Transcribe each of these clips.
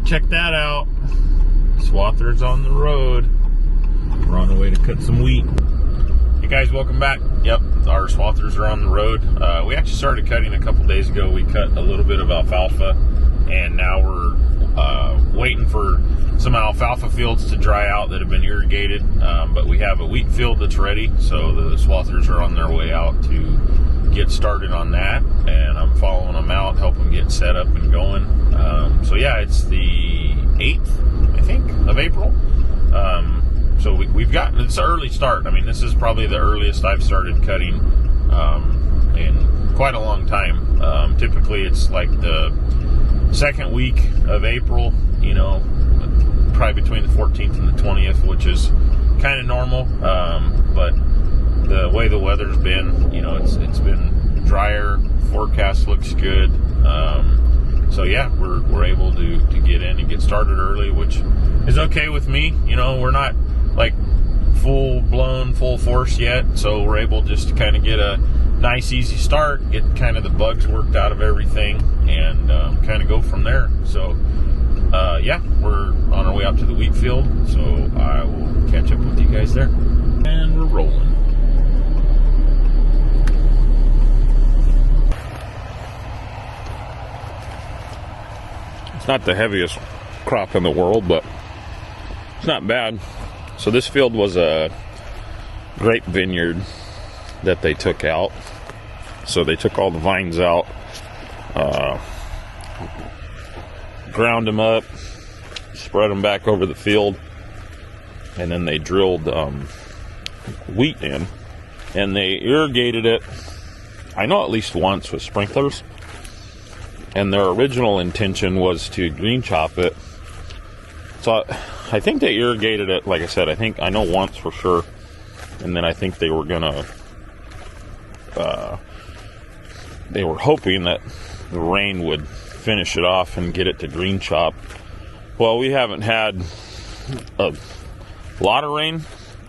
check that out. Swathers on the road. We're on the way to cut some wheat. Hey guys, welcome back. Yep, our Swathers are on the road. We actually started cutting a couple days ago. We cut a little bit of alfalfa, and now we're waiting for some alfalfa fields to dry out that have been irrigated. But we have a wheat field that's ready, so the Swathers are on their way out to get started on that, and I'm following them out, helping them get set up and going. So yeah, it's the 8th, I think, of April. So we've gotten, it's an early start. I mean, this is probably the earliest I've started cutting in quite a long time. Typically it's like the second week of April, you know, probably between the 14th and the 20th, which is kind of normal. But the way the weather's been, you know, it's been drier. Forecast looks good. So yeah, we're able to get in and get started early, which is okay with me. You know, we're not like full force yet, so we're able just to kind of get a nice easy start, get kind of the bugs worked out of everything, and kind of go from there. So yeah, we're on our way out to the wheat field, so I will catch up with you guys there. And we're rolling. It's not the heaviest crop in the world, but it's not bad. So this field was a grape vineyard that they took out. So they took all the vines out, ground them up, spread them back over the field, and then they drilled wheat in, and they irrigated it, I know, at least once with sprinklers. And their original intention was to green chop it. So I think they irrigated it, like I said, I know once for sure. And then I think they were gonna, they were hoping that the rain would finish it off and get it to green chop. Well, we haven't had a lot of rain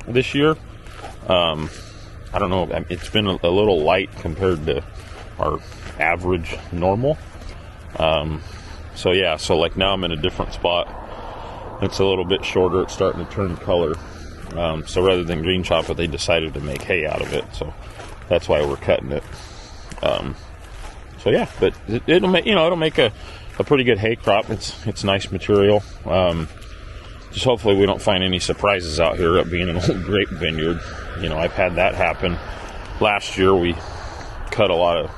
this year. I don't know, it's been a little light compared to our average normal. So yeah, so like now I'm in a different spot. It's a little bit shorter. It's starting to turn color. So rather than green chop it, they decided to make hay out of it. So that's why we're cutting it. So yeah, but it'll make, you know, it'll make a pretty good hay crop. It's nice material. Just hopefully we don't find any surprises out here at being an old grape vineyard. You know, I've had that happen. Last year we cut a lot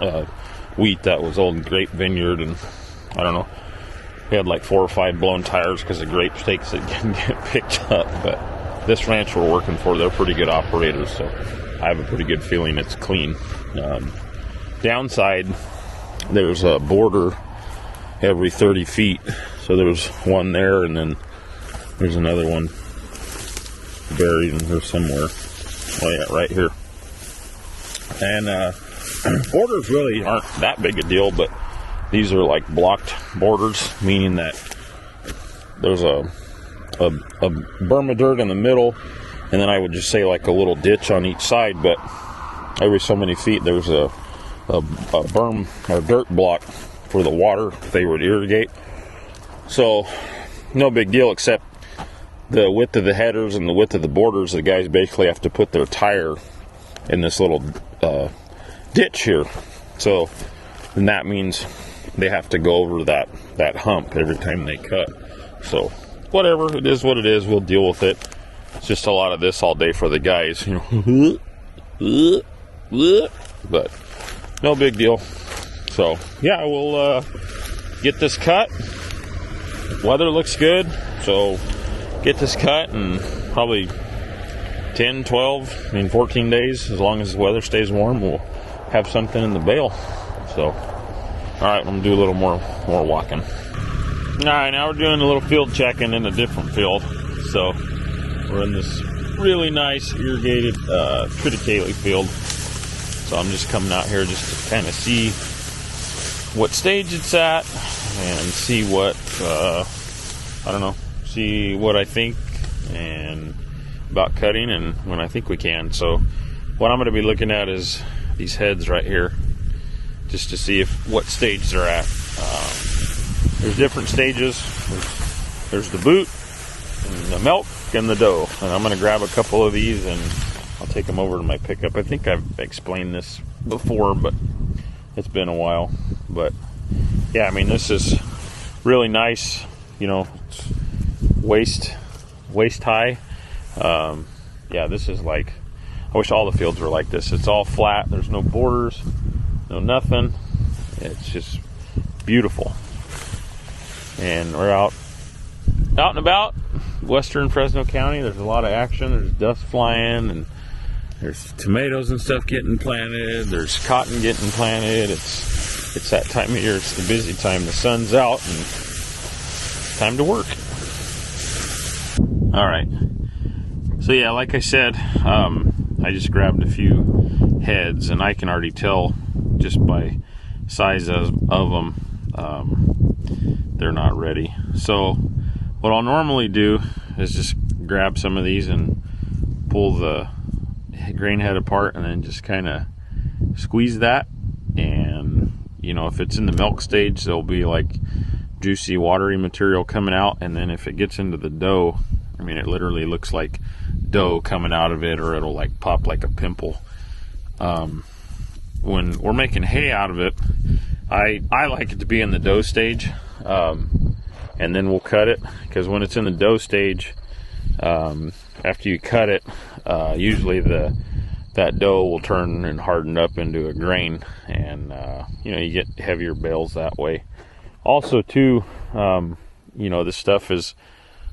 of wheat that was old grape vineyard, and I don't know, we had like 4 or 5 blown tires because of grape stakes that didn't get picked up. But this ranch we're working for, they're pretty good operators, so I have a pretty good feeling it's clean. Downside, there's a border every 30 feet, so there's one there, and then there's another one buried in here somewhere. Oh yeah, right here. And borders really aren't that big a deal, but these are like blocked borders, meaning that there's a berm of dirt in the middle, and then I would just say like a little ditch on each side, but every so many feet there's a berm or dirt block for the water if they would irrigate. So no big deal, except the width of the headers and the width of the borders. The guys basically have to put their tire in this little ditch here. So and that means they have to go over that hump every time they cut. So whatever, it is what it is. We'll deal with it. It's just a lot of this all day for the guys, you know. But no big deal. So yeah, we'll get this cut. Weather looks good, so get this cut in probably 10, 12, 14 days. As long as the weather stays warm, we'll have something in the bale. So alright, I'm gonna do a little more walking. Alright, now we're doing a little field checking in a different field. So we're in this really nice irrigated triticale field. So I'm just coming out here just to kind of see what stage it's at and see what see what I think and about cutting and when I think we can. So what I'm going to be looking at is these heads right here, just to see what stage they're at. there's different stages. There's the boot, and the milk, and the dough. And I'm going to grab a couple of these and I'll take them over to my pickup. I think I've explained this before, but it's been a while. But yeah, I mean, this is really nice. You know, it's waist high. Yeah, this is like, I wish all the fields were like this. It's all flat. There's no borders, no nothing. It's just beautiful. And we're out and about western Fresno County. There's a lot of action. There's dust flying, and there's tomatoes and stuff getting planted. There's cotton getting planted. It's that time of year. It's the busy time. The sun's out and time to work. All right. So yeah, like I said, I just grabbed a few heads, and I can already tell just by size of them, they're not ready. So what I'll normally do is just grab some of these and pull the grain head apart, and then just kind of squeeze that. And you know, if it's in the milk stage, there'll be like juicy, watery material coming out. And then if it gets into the dough, I mean, it literally looks like dough coming out of it, or it'll like pop like a pimple. When we're making hay out of it, I like it to be in the dough stage, and then we'll cut it, because when it's in the dough stage, after you cut it, usually that dough will turn and harden up into a grain, and you know, you get heavier bales that way. Also too, you know, this stuff is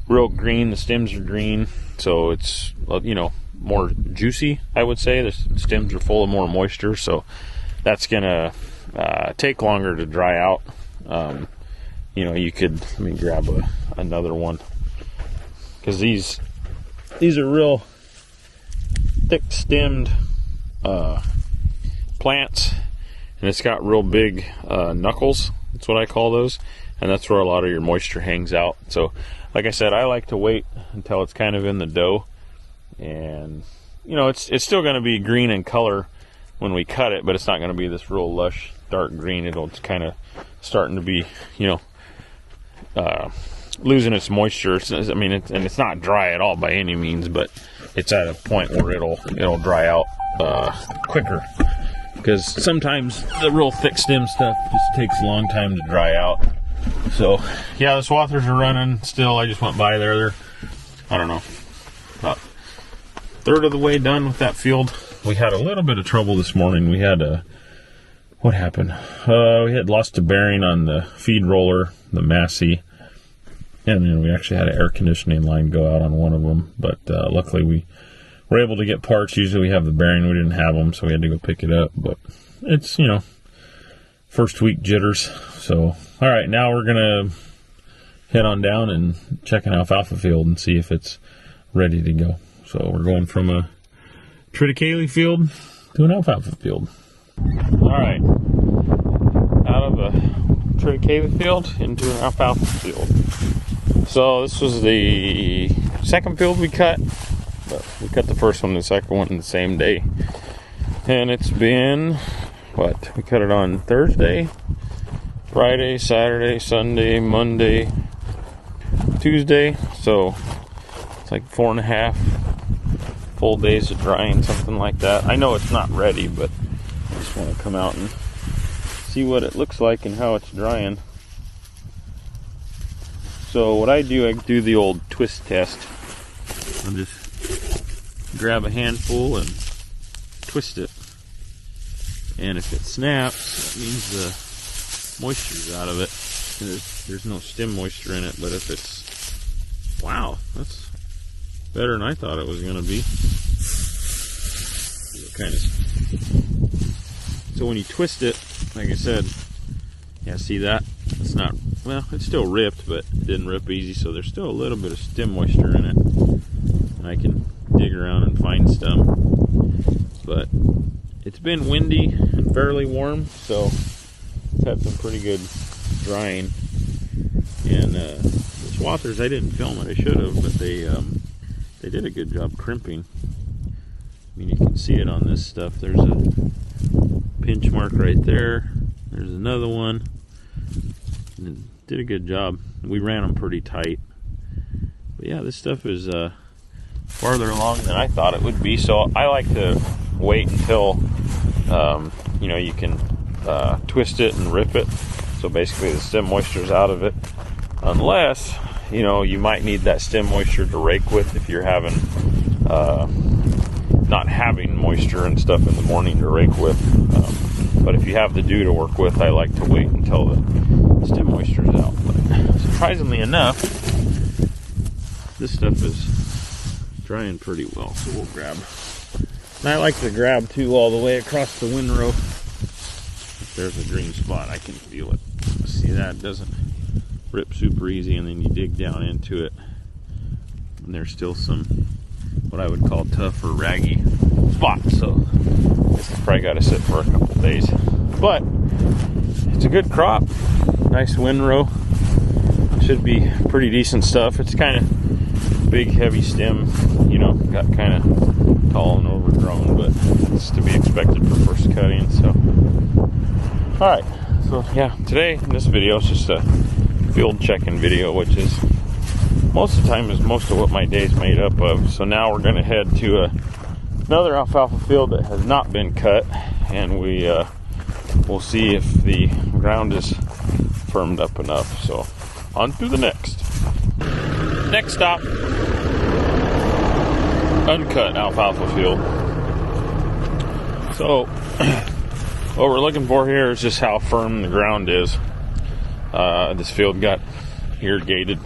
real green. The stems are green, so it's, you know, more juicy, I would say. The stems are full of more moisture, so that's gonna take longer to dry out. You know, you could, let me grab another one, because these are real thick stemmed plants, and it's got real big knuckles. That's what I call those, and that's where a lot of your moisture hangs out. So like I said, I like to wait until it's kind of in the dough, and you know, it's still going to be green in color when we cut it, but it's not going to be this real lush dark green. It's kind of starting to be, you know, losing its moisture. I mean, it's not dry at all by any means, but it's at a point where it'll dry out quicker, because sometimes the real thick stem stuff just takes a long time to dry out. So yeah, the Swathers are running still. I just went by there. They're, I don't know, about a third of the way done with that field. We had a little bit of trouble this morning. We had what happened? We had lost a bearing on the feed roller, the Massey, and then we actually had an air conditioning line go out on one of them. But luckily we were able to get parts. Usually we have the bearing. We didn't have them, so we had to go pick it up. But it's, you know, first week jitters. So all right, now we're gonna head on down and check an alfalfa field and see if it's ready to go. So we're going from a triticale field to an alfalfa field. All right, out of a triticale field into an alfalfa field. So this was the second field we cut, but we cut the first one and the second one in the same day. And it's been, what, we cut it on Thursday, Friday, Saturday, Sunday, Monday, Tuesday. So it's like 4.5 full days of drying, something like that. I know it's not ready, but I just want to come out and see what it looks like and how it's drying. So what I do the old twist test. I'll just grab a handful and twist it. And if it snaps, that means the moisture's out of it. There's no stem moisture in it, but if it's, wow, that's better than I thought it was going to be. So when you twist it, like I said, yeah, see that? It's not, well, it's still ripped, but it didn't rip easy, so there's still a little bit of stem moisture in it. And I can dig around and find some. But it's been windy and fairly warm, so it's had some pretty good drying. And the Swathers, I didn't film it, I should have, but they did a good job crimping. I mean, you can see it on this stuff. There's a pinch mark right there. There's another one. And did a good job. We ran them pretty tight. But yeah, this stuff is farther along than I thought it would be. So I like to wait until you know, you can twist it and rip it. So basically the stem moisture's out of it. Unless, you know, you might need that stem moisture to rake with if you're having not having moisture and stuff in the morning to rake with. But if you have the dew to work with, I like to wait until the stem moisture's out. But surprisingly enough, this stuff is drying pretty well, so we'll grab. And I like to grab too all the way across the windrow. If there's a green spot, I can feel it. See that? It doesn't rip super easy, and then you dig down into it, and there's still some what I would call tough or raggy spots. So this has probably got to sit for a couple days. But it's a good crop. Nice windrow. Should be pretty decent stuff. It's kind of big, heavy stem, you know, got kind of tall and overgrown, but it's to be expected for first cutting. So, all right. So yeah, today in this video is just a field checking video, which is most of the time is most of what my day's made up of. So now we're going to head to another alfalfa field that has not been cut, and we'll see if the ground is firmed up enough. So on to the next stop, uncut alfalfa field. So what we're looking for here is just how firm the ground is. This field got irrigated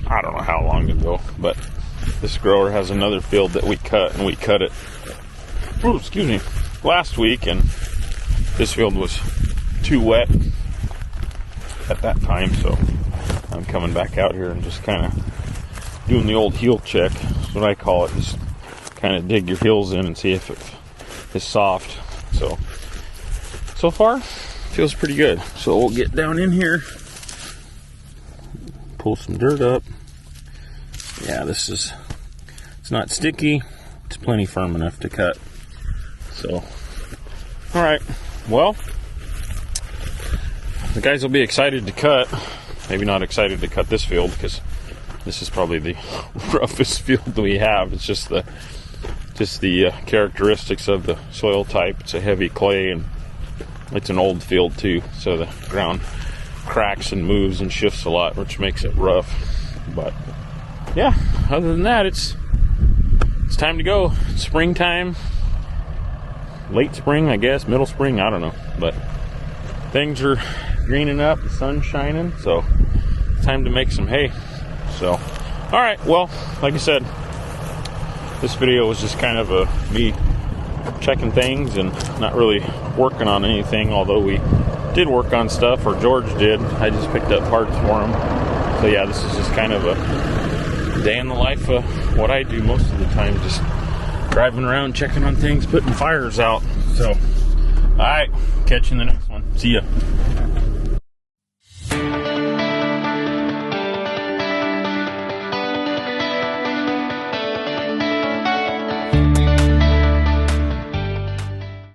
I don't know how long ago, but this grower has another field that we cut, and we cut it, ooh, excuse me, last week, and this field was too wet at that time, so I'm coming back out here and just kind of doing the old heel check. That's what I call it. Just kind of dig your heels in and see if it is soft. So far feels pretty good. So we'll get down in here, pull some dirt up. Yeah, it's not sticky. It's plenty firm enough to cut. So, all right. Well, the guys will be excited to cut. Maybe not excited to cut this field, because this is probably the roughest field that we have. It's just the characteristics of the soil type. It's a heavy clay, and it's an old field too, so the ground cracks and moves and shifts a lot, which makes it rough. But yeah, other than that, it's time to go. It's springtime, late spring, I guess, middle spring, I don't know, but things are greening up, the sun's shining, so it's time to make some hay. So, all right, well, like I said, this video was just kind of me checking things and not really working on anything, although we did work on stuff, or George did. I just picked up parts for him. So yeah, this is just kind of a day in the life of what I do most of the time, just driving around, checking on things, putting fires out. So, all right, catch you in the next one. See ya.